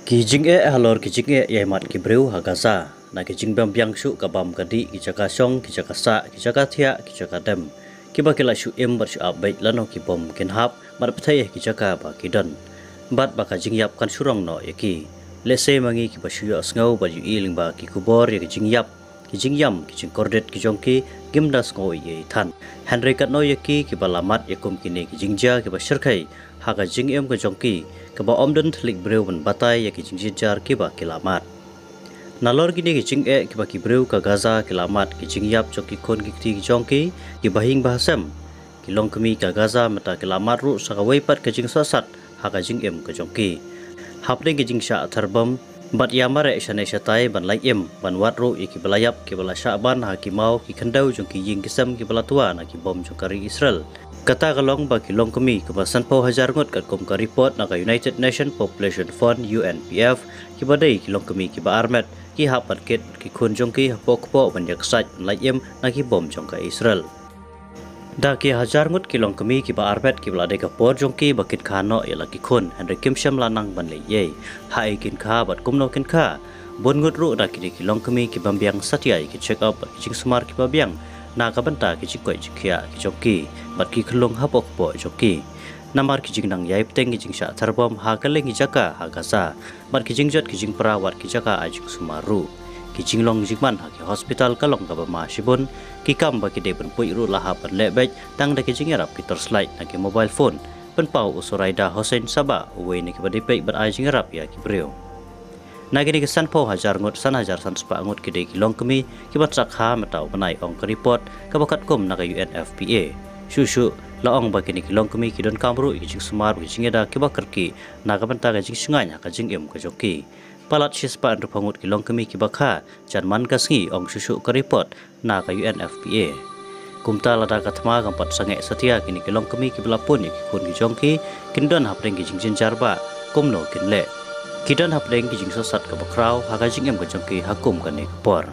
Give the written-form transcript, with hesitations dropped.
Kijing halor kijing mat kibreu hagaza na kijing bam biang shu kabam kadi kijaka song kijaka sa kijaka thia kijaka dem kiba kila shu bar shu abai lano kibom kin hap mar pthai kijaka ba kidan bat ba kijing yap kan surong no yaki lese mangi kiba shu asngau ba yu iling ba ki kubor ya kijing yap kijing yam kijing kordet kijongki gimdas ngoi ye than henry kat no yaki kiba lamat yakum kini kijing ja kiba shirkai haga jing ka jongki kaba omden thlik breu ban batai ya kijing jar kiba kilamat nalor gini kijing kiba kibreu ka gaza kilamat kijing yap joki kon gikti jongki kiba hing bahasam kilong kemi ka gaza mata kilamat ru sakawai pat kijing sasat haga jing ka jongki hapde kijing sha tharbam bat yamare shane shatai ban lai ban wat ru iki belayap kibala syaban hakimau ki khandau jongki ying kisam kibala tua na ki bom jongkari Israel kata kalong bagi long kami kebasan pau hajar ngot kat kom ka report naga United Nations Population Fund UNPF kibadai kilong kami kiba armet ki hapat ket ki kun jongki hapok po banyak saj lai na ki bom jongka Israel da ki hajar ngot kilong kami kiba armet kibala de ka por jongki bakit khano yala ki kun Henry Kimsham lanang ban le ye hai kin kha bat kumno kin kha bon ngot ru da ki kilong kami kibam biang satyai ki check up jing smar kiba biang na ka banta ki chikoi chikhia ki joki bat ki khlong hapok po joki namar ki jing nang yai pteng ki jing sha tharbom ha kaleng ki jaka ha gasa bat ki jing jot ki jing perawat ki jaka ajik sumaru ki jing long jingman ha ki hospital kalong ka ma shibun ki kam ba ki de ban pui ru laha ban lebej tang da ki jing rap ki torchlight na ki mobile phone pen pau usuraida Hussein Saba uwe ni ki ba de pe bat ai jing rap ya ki breu nagini ke san po hajar ngot san hajar san spa ngot kide ki long kemi ki bat sakha matau banai ong ka report ka bakat kom naga UNFPA shushu la ong ba kini ki long kemi ki don kamru ki jing smar ki jingeda ki bakar ki naga banta ka jing sunganya ka jing ka joki palat shispa andu pangut ki long kemi ki bakha janman ka sngi ong shushu ka report naga UNFPA kumta lada kathma gampat sange satia kini ki long kemi ki belapun ki kun ki jongki kindon hapreng ki jing jarba kumno kinle kidan hapleng ki jing sasat ka bakrau haga jing ka jongki hakum ka ne por